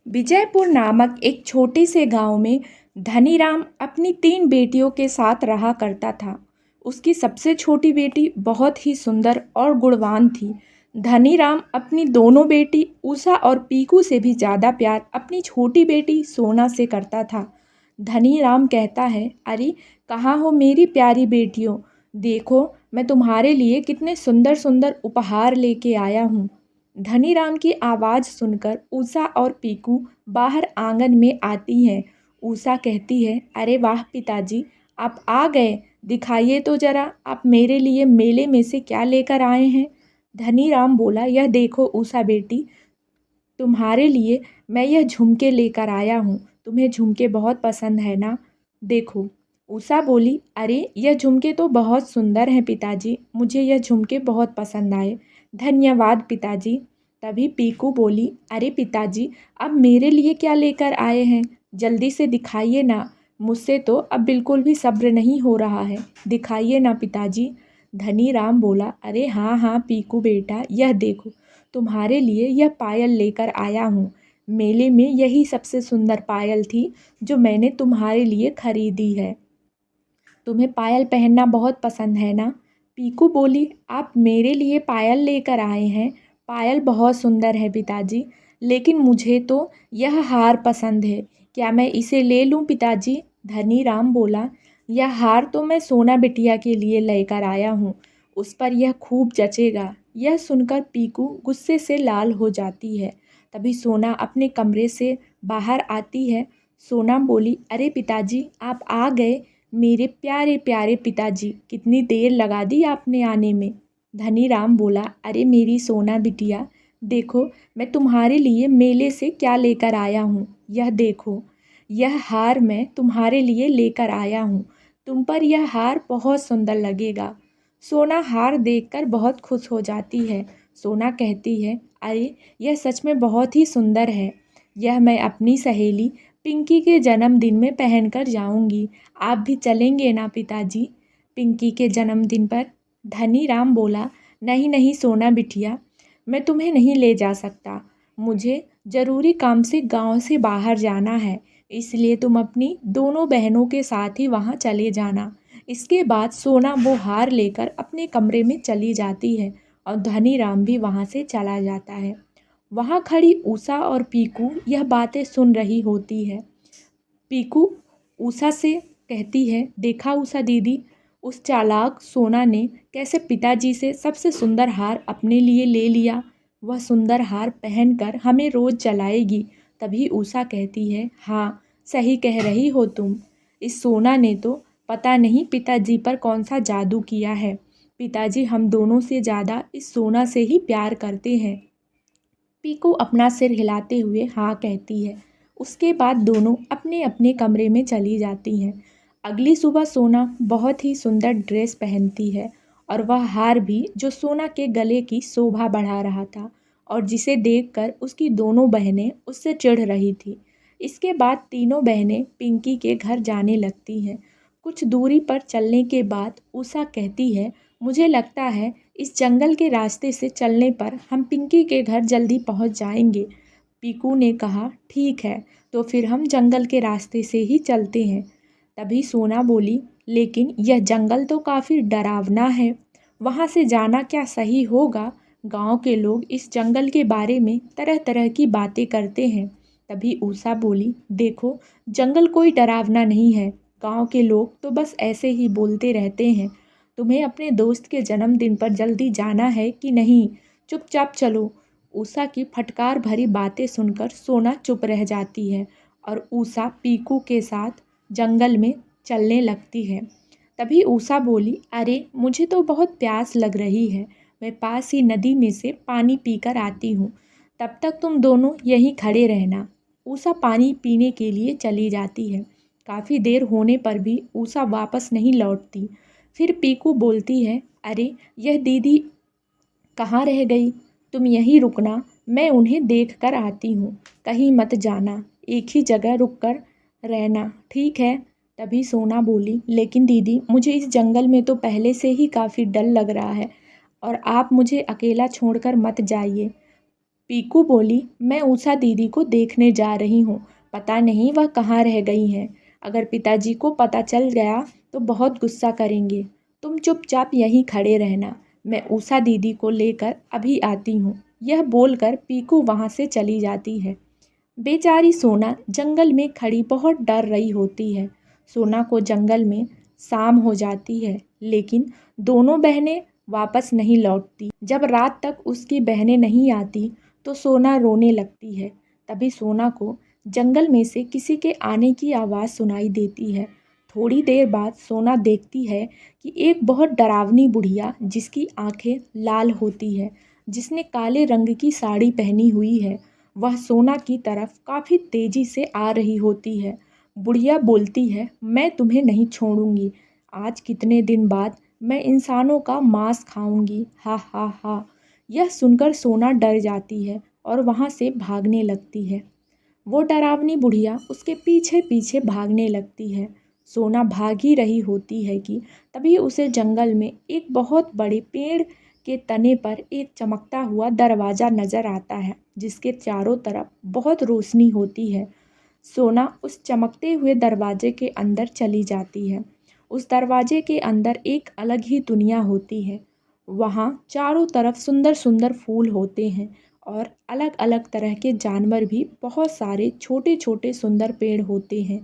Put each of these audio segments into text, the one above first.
विजयपुर नामक एक छोटे से गांव में धनीराम अपनी 3 बेटियों के साथ रहा करता था। उसकी सबसे छोटी बेटी बहुत ही सुंदर और गुणवान थी। धनीराम अपनी दोनों बेटी उषा और पीकू से भी ज़्यादा प्यार अपनी छोटी बेटी सोना से करता था। धनीराम कहता है, अरे कहाँ हो मेरी प्यारी बेटियों, देखो मैं तुम्हारे लिए कितने सुंदर सुंदर उपहार लेके आया हूँ। धनीराम की आवाज़ सुनकर उषा और पीकू बाहर आंगन में आती हैं। उषा कहती है, अरे वाह पिताजी, आप आ गए, दिखाइए तो जरा आप मेरे लिए मेले में से क्या लेकर आए हैं। धनीराम बोला, यह देखो उषा बेटी, तुम्हारे लिए मैं यह झुमके लेकर आया हूँ। तुम्हें झुमके बहुत पसंद है ना? देखो। उषा बोली, अरे यह झुमके तो बहुत सुंदर हैं पिताजी, मुझे यह झुमके बहुत पसंद आए। धन्यवाद पिताजी। तभी पीकू बोली, अरे पिताजी, अब मेरे लिए क्या लेकर आए हैं? जल्दी से दिखाइए ना, मुझसे तो अब बिल्कुल भी सब्र नहीं हो रहा है, दिखाइए ना पिताजी। धनीराम बोला, अरे हाँ हाँ पीकू बेटा, यह देखो तुम्हारे लिए यह पायल लेकर आया हूँ। मेले में यही सबसे सुंदर पायल थी जो मैंने तुम्हारे लिए खरीदी है। तुम्हें पायल पहनना बहुत पसंद है ना? पीकू बोली, आप मेरे लिए पायल लेकर आए हैं? पायल बहुत सुंदर है पिताजी, लेकिन मुझे तो यह हार पसंद है। क्या मैं इसे ले लूं पिताजी? धनीराम बोला, यह हार तो मैं सोना बिटिया के लिए लेकर आया हूँ, उस पर यह खूब जचेगा। यह सुनकर पीकू गुस्से से लाल हो जाती है। तभी सोना अपने कमरे से बाहर आती है। सोना बोली, अरे पिताजी, आप आ गए, मेरे प्यारे प्यारे पिताजी, कितनी देर लगा दी आपने आने में। धनीराम बोला, अरे मेरी सोना बिटिया, देखो मैं तुम्हारे लिए मेले से क्या लेकर आया हूँ। यह देखो, यह हार मैं तुम्हारे लिए लेकर आया हूँ, तुम पर यह हार बहुत सुंदर लगेगा। सोना हार देखकर बहुत खुश हो जाती है। सोना कहती है, अरे यह सच में बहुत ही सुंदर है, यह मैं अपनी सहेली पिंकी के जन्मदिन में पहनकर जाऊंगी। आप भी चलेंगे ना पिताजी, पिंकी के जन्मदिन पर? धनीराम बोला, नहीं नहीं सोना बिटिया, मैं तुम्हें नहीं ले जा सकता, मुझे ज़रूरी काम से गांव से बाहर जाना है, इसलिए तुम अपनी दोनों बहनों के साथ ही वहां चले जाना। इसके बाद सोना वो हार लेकर अपने कमरे में चली जाती है और धनीराम भी वहाँ से चला जाता है। वहाँ खड़ी उषा और पीकू यह बातें सुन रही होती है। पीकू उषा से कहती है, देखा उषा दीदी, उस चालाक सोना ने कैसे पिताजी से सबसे सुंदर हार अपने लिए ले लिया। वह सुंदर हार पहनकर हमें रोज चलाएगी। तभी उषा कहती है, हाँ सही कह रही हो तुम, इस सोना ने तो पता नहीं पिताजी पर कौन सा जादू किया है। पिताजी हम दोनों से ज़्यादा इस सोना से ही प्यार करते हैं। पीकू अपना सिर हिलाते हुए हाँ कहती है। उसके बाद दोनों अपने अपने कमरे में चली जाती हैं। अगली सुबह सोना बहुत ही सुंदर ड्रेस पहनती है और वह हार भी जो सोना के गले की शोभा बढ़ा रहा था और जिसे देखकर उसकी दोनों बहनें उससे चिढ़ रही थी। इसके बाद तीनों बहनें पिंकी के घर जाने लगती हैं। कुछ दूरी पर चलने के बाद उषा कहती है, मुझे लगता है इस जंगल के रास्ते से चलने पर हम पिंकी के घर जल्दी पहुंच जाएंगे। पीकू ने कहा, ठीक है, तो फिर हम जंगल के रास्ते से ही चलते हैं। तभी सोना बोली, लेकिन यह जंगल तो काफ़ी डरावना है, वहाँ से जाना क्या सही होगा? गांव के लोग इस जंगल के बारे में तरह तरह की बातें करते हैं। तभी उषा बोली, देखो जंगल कोई डरावना नहीं है, गांव के लोग तो बस ऐसे ही बोलते रहते हैं। तुम्हें अपने दोस्त के जन्मदिन पर जल्दी जाना है कि नहीं? चुपचाप चलो। उषा की फटकार भरी बातें सुनकर सोना चुप रह जाती है और उषा पीकू के साथ जंगल में चलने लगती है। तभी उषा बोली, अरे मुझे तो बहुत प्यास लग रही है, मैं पास ही नदी में से पानी पीकर आती हूँ, तब तक तुम दोनों यहीं खड़े रहना। उषा पानी पीने के लिए चली जाती है। काफ़ी देर होने पर भी उषा वापस नहीं लौटती। फिर पीकू बोलती है, अरे यह दीदी कहाँ रह गई? तुम यहीं रुकना, मैं उन्हें देख कर आती हूँ, कहीं मत जाना, एक ही जगह रुक कर रहना, ठीक है? तभी सोना बोली, लेकिन दीदी मुझे इस जंगल में तो पहले से ही काफ़ी डर लग रहा है और आप मुझे अकेला छोड़कर मत जाइए। पीकू बोली, मैं उषा दीदी को देखने जा रही हूँ। पता नहीं वह कहाँ रह गई हैं। अगर पिताजी को पता चल गया तो बहुत गुस्सा करेंगे। तुम चुपचाप यहीं खड़े रहना, मैं उषा दीदी को लेकर अभी आती हूँ। यह बोलकर पीकू वहाँ से चली जाती है। बेचारी सोना जंगल में खड़ी बहुत डर रही होती है। सोना को जंगल में शाम हो जाती है, लेकिन दोनों बहनें वापस नहीं लौटती। जब रात तक उसकी बहनें नहीं आती तो सोना रोने लगती है। तभी सोना को जंगल में से किसी के आने की आवाज़ सुनाई देती है। थोड़ी देर बाद सोना देखती है कि एक बहुत डरावनी बुढ़िया, जिसकी आंखें लाल होती है, जिसने काले रंग की साड़ी पहनी हुई है, वह सोना की तरफ काफ़ी तेज़ी से आ रही होती है। बुढ़िया बोलती है, मैं तुम्हें नहीं छोड़ूंगी। आज कितने दिन बाद मैं इंसानों का मांस खाऊंगी। हा हा हा। यह सुनकर सोना डर जाती है और वहाँ से भागने लगती है। वो डरावनी बुढ़िया उसके पीछे पीछे भागने लगती है। सोना भाग ही रही होती है कि तभी उसे जंगल में एक बहुत बड़े पेड़ के तने पर एक चमकता हुआ दरवाज़ा नज़र आता है, जिसके चारों तरफ बहुत रोशनी होती है। सोना उस चमकते हुए दरवाजे के अंदर चली जाती है। उस दरवाजे के अंदर एक अलग ही दुनिया होती है। वहाँ चारों तरफ सुंदर सुंदर फूल होते हैं और अलग अलग तरह के जानवर भी, बहुत सारे छोटे छोटे सुंदर पेड़ होते हैं।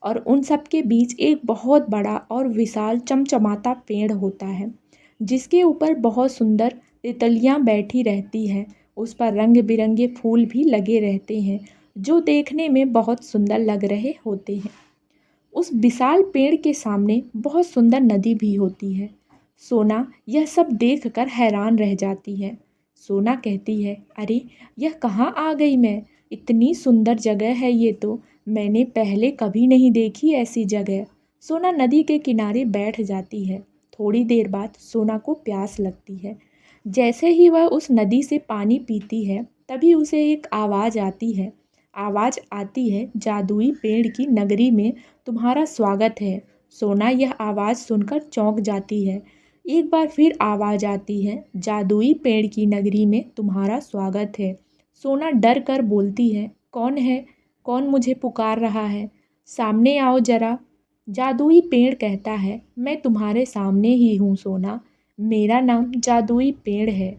और उन सब के बीच एक बहुत बड़ा और विशाल चमचमाता पेड़ होता है, जिसके ऊपर बहुत सुंदर तितलियाँ बैठी रहती हैं। उस पर रंग बिरंगे फूल भी लगे रहते हैं, जो देखने में बहुत सुंदर लग रहे होते हैं। उस विशाल पेड़ के सामने बहुत सुंदर नदी भी होती है। सोना यह सब देखकर हैरान रह जाती है। सोना कहती है, अरे यह कहाँ आ गई मैं? इतनी सुंदर जगह है ये तो। मैंने पहले कभी नहीं देखी ऐसी जगह। सोना नदी के किनारे बैठ जाती है। थोड़ी देर बाद सोना को प्यास लगती है। जैसे ही वह उस नदी से पानी पीती है, तभी उसे एक आवाज़ आती है। आवाज़ आती है, जादुई पेड़ की नगरी में तुम्हारा स्वागत है। सोना यह आवाज़ सुनकर चौंक जाती है। एक बार फिर आवाज़ आती है, जादुई पेड़ की नगरी में तुम्हारा स्वागत है। सोना डर कर बोलती है, कौन है? कौन मुझे पुकार रहा है? सामने आओ जरा। जादुई पेड़ कहता है, मैं तुम्हारे सामने ही हूँ सोना। मेरा नाम जादुई पेड़ है।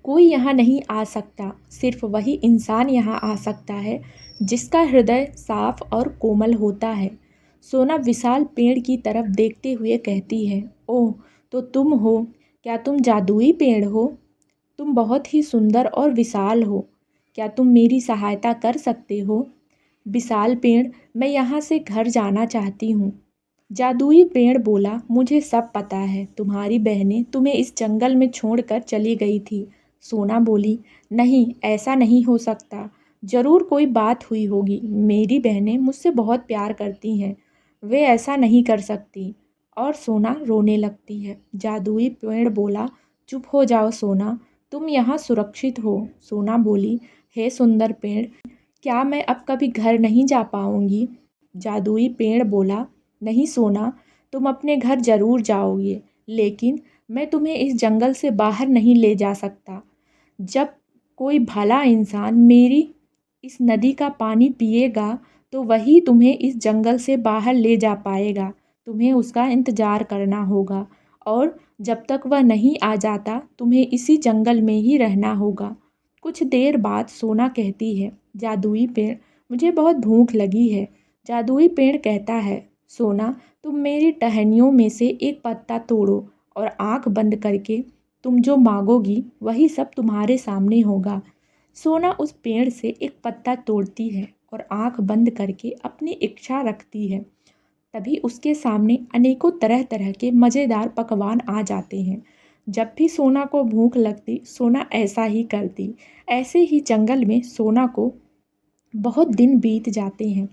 कोई यहाँ नहीं आ सकता, सिर्फ वही इंसान यहाँ आ सकता है जिसका हृदय साफ और कोमल होता है। सोना विशाल पेड़ की तरफ देखते हुए कहती है, ओह, तो तुम हो? क्या तुम जादुई पेड़ हो? तुम बहुत ही सुंदर और विशाल हो। क्या तुम मेरी सहायता कर सकते हो? विशाल पेड़, मैं यहाँ से घर जाना चाहती हूँ। जादुई पेड़ बोला, मुझे सब पता है। तुम्हारी बहनें तुम्हें इस जंगल में छोड़कर चली गई थी। सोना बोली, नहीं, ऐसा नहीं हो सकता। ज़रूर कोई बात हुई होगी। मेरी बहनें मुझसे बहुत प्यार करती हैं, वे ऐसा नहीं कर सकती। और सोना रोने लगती है। जादुई पेड़ बोला, चुप हो जाओ सोना, तुम यहाँ सुरक्षित हो। सोना बोली, हे सुंदर पेड़, क्या मैं अब कभी घर नहीं जा पाऊँगी? जादुई पेड़ बोला, नहीं सोना, तुम अपने घर ज़रूर जाओगे, लेकिन मैं तुम्हें इस जंगल से बाहर नहीं ले जा सकता। जब कोई भला इंसान मेरी इस नदी का पानी पिएगा तो वही तुम्हें इस जंगल से बाहर ले जा पाएगा। तुम्हें उसका इंतज़ार करना होगा और जब तक वह नहीं आ जाता तुम्हें इसी जंगल में ही रहना होगा। कुछ देर बाद सोना कहती है, जादुई पेड़, मुझे बहुत भूख लगी है। जादुई पेड़ कहता है, सोना, तुम मेरी टहनियों में से एक पत्ता तोड़ो और आँख बंद करके तुम जो मांगोगी वही सब तुम्हारे सामने होगा। सोना उस पेड़ से एक पत्ता तोड़ती है और आँख बंद करके अपनी इच्छा रखती है। तभी उसके सामने अनेकों तरह तरह के मज़ेदार पकवान आ जाते हैं। जब भी सोना को भूख लगती, सोना ऐसा ही करती। ऐसे ही जंगल में सोना को बहुत दिन बीत जाते हैं।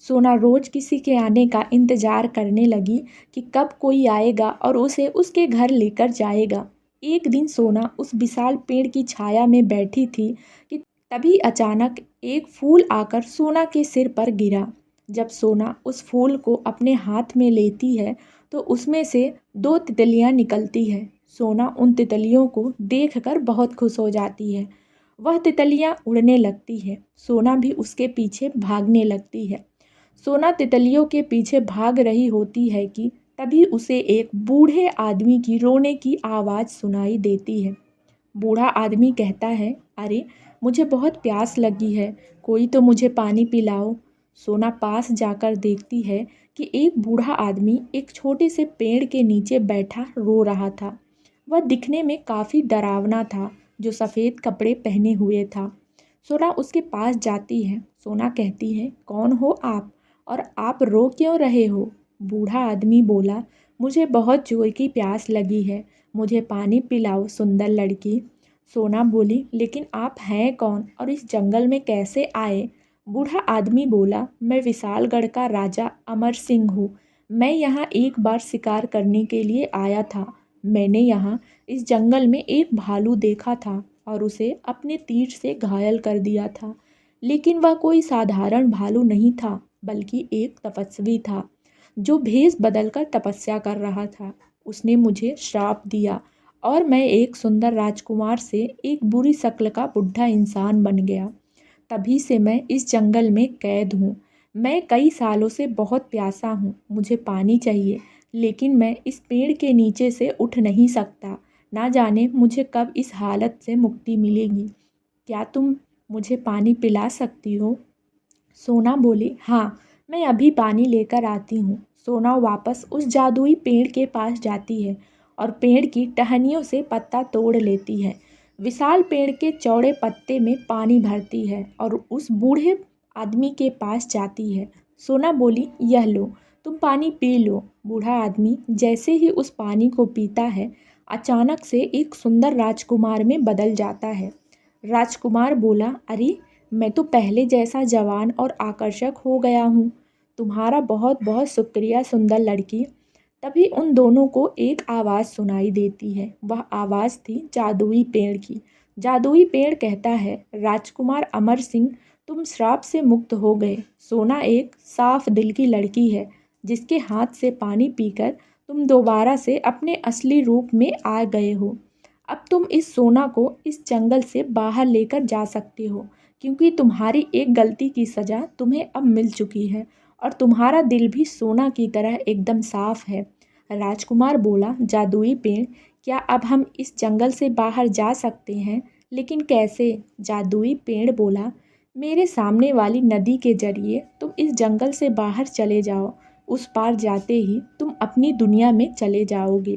सोना रोज़ किसी के आने का इंतज़ार करने लगी कि कब कोई आएगा और उसे उसके घर लेकर जाएगा। एक दिन सोना उस विशाल पेड़ की छाया में बैठी थी कि तभी अचानक एक फूल आकर सोना के सिर पर गिरा। जब सोना उस फूल को अपने हाथ में लेती है तो उसमें से दो तितलियां निकलती है। सोना उन तितलियों को देखकर बहुत खुश हो जाती है। वह तितलियाँ उड़ने लगती है, सोना भी उसके पीछे भागने लगती है। सोना तितलियों के पीछे भाग रही होती है कि तभी उसे एक बूढ़े आदमी की रोने की आवाज़ सुनाई देती है। बूढ़ा आदमी कहता है, अरे मुझे बहुत प्यास लगी है, कोई तो मुझे पानी पिलाओ। सोना पास जाकर देखती है कि एक बूढ़ा आदमी एक छोटे से पेड़ के नीचे बैठा रो रहा था। वह दिखने में काफ़ी डरावना था, जो सफ़ेद कपड़े पहने हुए था। सोना उसके पास जाती है। सोना कहती है, कौन हो आप और आप रो क्यों रहे हो? बूढ़ा आदमी बोला, मुझे बहुत जोर की प्यास लगी है, मुझे पानी पिलाओ सुंदर लड़की। सोना बोली, लेकिन आप हैं कौन और इस जंगल में कैसे आए? बूढ़ा आदमी बोला, मैं विशालगढ़ का राजा अमर सिंह हूँ। मैं यहाँ एक बार शिकार करने के लिए आया था। मैंने यहाँ इस जंगल में एक भालू देखा था और उसे अपने तीर से घायल कर दिया था। लेकिन वह कोई साधारण भालू नहीं था, बल्कि एक तपस्वी था जो भेष बदलकर तपस्या कर रहा था। उसने मुझे श्राप दिया और मैं एक सुंदर राजकुमार से एक बुरी शक्ल का बुढ़ा इंसान बन गया। तभी से मैं इस जंगल में कैद हूँ। मैं कई सालों से बहुत प्यासा हूँ, मुझे पानी चाहिए, लेकिन मैं इस पेड़ के नीचे से उठ नहीं सकता। ना जाने मुझे कब इस हालत से मुक्ति मिलेगी। क्या तुम मुझे पानी पिला सकती हो? सोना बोली, हाँ, मैं अभी पानी लेकर आती हूँ। सोना वापस उस जादुई पेड़ के पास जाती है और पेड़ की टहनियों से पत्ता तोड़ लेती है। विशाल पेड़ के चौड़े पत्ते में पानी भरती है और उस बूढ़े आदमी के पास जाती है। सोना बोली, यह लो, तुम पानी पी लो। बूढ़ा आदमी जैसे ही उस पानी को पीता है, अचानक से एक सुंदर राजकुमार में बदल जाता है। राजकुमार बोला, अरे मैं तो पहले जैसा जवान और आकर्षक हो गया हूँ। तुम्हारा बहुत बहुत शुक्रिया सुंदर लड़की। तभी उन दोनों को एक आवाज़ सुनाई देती है। वह आवाज़ थी जादुई पेड़ की। जादुई पेड़ कहता है, राजकुमार अमर सिंह, तुम श्राप से मुक्त हो गए। सोना एक साफ दिल की लड़की है, जिसके हाथ से पानी पीकर तुम दोबारा से अपने असली रूप में आ गए हो। अब तुम इस सोना को इस जंगल से बाहर लेकर जा सकते हो, क्योंकि तुम्हारी एक गलती की सज़ा तुम्हें अब मिल चुकी है और तुम्हारा दिल भी सोना की तरह एकदम साफ है। राजकुमार बोला, जादुई पेड़, क्या अब हम इस जंगल से बाहर जा सकते हैं? लेकिन कैसे? जादुई पेड़ बोला, मेरे सामने वाली नदी के जरिए तुम इस जंगल से बाहर चले जाओ। उस पार जाते ही तुम अपनी दुनिया में चले जाओगे।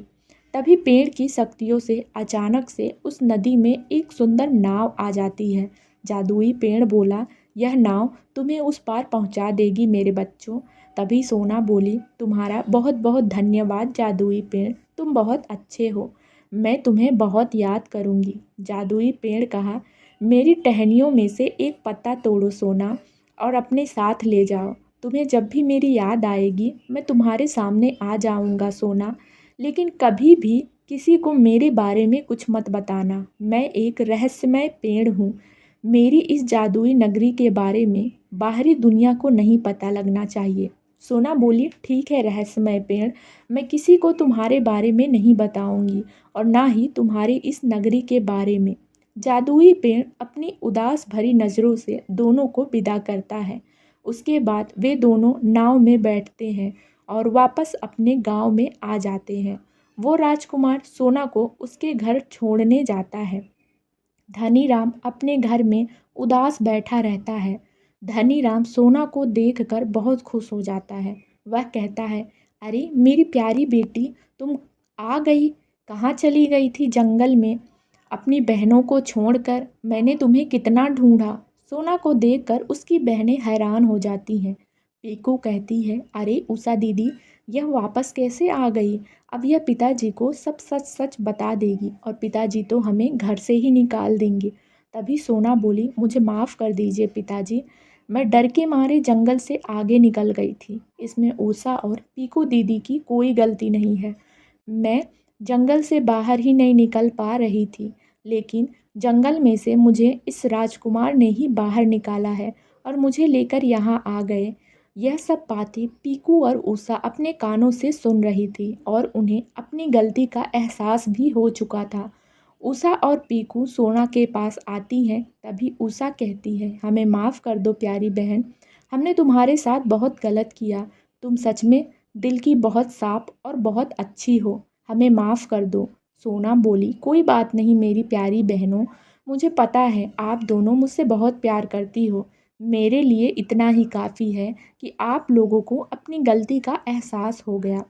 तभी पेड़ की शक्तियों से अचानक से उस नदी में एक सुंदर नाव आ जाती है। जादुई पेड़ बोला, यह नाव तुम्हें उस पार पहुंचा देगी मेरे बच्चों। तभी सोना बोली, तुम्हारा बहुत बहुत धन्यवाद जादुई पेड़, तुम बहुत अच्छे हो, मैं तुम्हें बहुत याद करूंगी। जादुई पेड़ कहा, मेरी टहनियों में से एक पत्ता तोड़ो सोना और अपने साथ ले जाओ। तुम्हें जब भी मेरी याद आएगी मैं तुम्हारे सामने आ जाऊंगा सोना, लेकिन कभी भी किसी को मेरे बारे में कुछ मत बताना। मैं एक रहस्यमय पेड़ हूँ। मेरी इस जादुई नगरी के बारे में बाहरी दुनिया को नहीं पता लगना चाहिए। सोना बोली, ठीक है रहस्यमय पेड़, मैं किसी को तुम्हारे बारे में नहीं बताऊंगी और ना ही तुम्हारी इस नगरी के बारे में। जादुई पेड़ अपनी उदास भरी नज़रों से दोनों को विदा करता है। उसके बाद वे दोनों नाव में बैठते हैं और वापस अपने गांव में आ जाते हैं। वो राजकुमार सोना को उसके घर छोड़ने जाता है। धनीराम अपने घर में उदास बैठा रहता है। धनीराम सोना को देखकर बहुत खुश हो जाता है। वह कहता है, अरे मेरी प्यारी बेटी, तुम आ गई। कहाँ चली गई थी जंगल में अपनी बहनों को छोड़कर? मैंने तुम्हें कितना ढूंढा। सोना को देखकर उसकी बहनें हैरान हो जाती हैं। पीकू कहती है, अरे उषा दीदी, यह वापस कैसे आ गई? अब यह पिताजी को सब सच सच बता देगी और पिताजी तो हमें घर से ही निकाल देंगे। तभी सोना बोली, मुझे माफ़ कर दीजिए पिताजी, मैं डर के मारे जंगल से आगे निकल गई थी। इसमें उषा और पीकू दीदी की कोई गलती नहीं है। मैं जंगल से बाहर ही नहीं निकल पा रही थी, लेकिन जंगल में से मुझे इस राजकुमार ने ही बाहर निकाला है और मुझे लेकर यहाँ आ गए। यह सब बातें पीकू और उषा अपने कानों से सुन रही थी और उन्हें अपनी गलती का एहसास भी हो चुका था। उषा और पीकू सोना के पास आती हैं। तभी उषा कहती है, हमें माफ़ कर दो प्यारी बहन, हमने तुम्हारे साथ बहुत गलत किया। तुम सच में दिल की बहुत साफ और बहुत अच्छी हो, हमें माफ़ कर दो। सोना बोली, कोई बात नहीं मेरी प्यारी बहनों, मुझे पता है आप दोनों मुझसे बहुत प्यार करती हो। मेरे लिए इतना ही काफ़ी है कि आप लोगों को अपनी गलती का एहसास हो गया।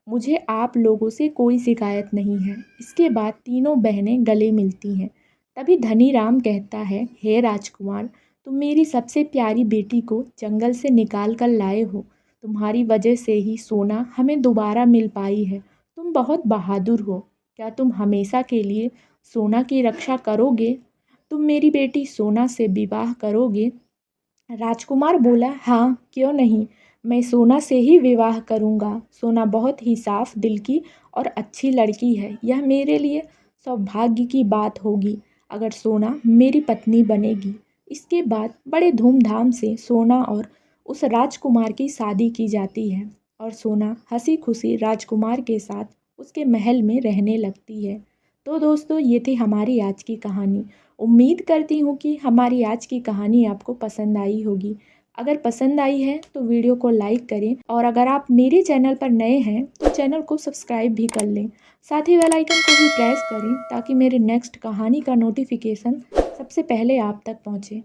मुझे आप लोगों से कोई शिकायत नहीं है। इसके बाद तीनों बहनें गले मिलती हैं। तभी धनीराम कहता है, हे राजकुमार, तुम मेरी सबसे प्यारी बेटी को जंगल से निकाल कर लाए हो। तुम्हारी वजह से ही सोना हमें दोबारा मिल पाई है। तुम बहुत बहादुर हो। क्या तुम हमेशा के लिए सोना की रक्षा करोगे? तुम मेरी बेटी सोना से विवाह करोगे? राजकुमार बोला, हाँ क्यों नहीं, मैं सोना से ही विवाह करूँगा। सोना बहुत ही साफ दिल की और अच्छी लड़की है। यह मेरे लिए सौभाग्य की बात होगी अगर सोना मेरी पत्नी बनेगी। इसके बाद बड़े धूमधाम से सोना और उस राजकुमार की शादी की जाती है और सोना हंसी खुशी राजकुमार के साथ उसके महल में रहने लगती है। तो दोस्तों, ये थी हमारी आज की कहानी। उम्मीद करती हूँ कि हमारी आज की कहानी आपको पसंद आई होगी। अगर पसंद आई है तो वीडियो को लाइक करें और अगर आप मेरे चैनल पर नए हैं तो चैनल को सब्सक्राइब भी कर लें। साथ ही बेल आइकन को भी प्रेस करें ताकि मेरे नेक्स्ट कहानी का नोटिफिकेशन सबसे पहले आप तक पहुँचे।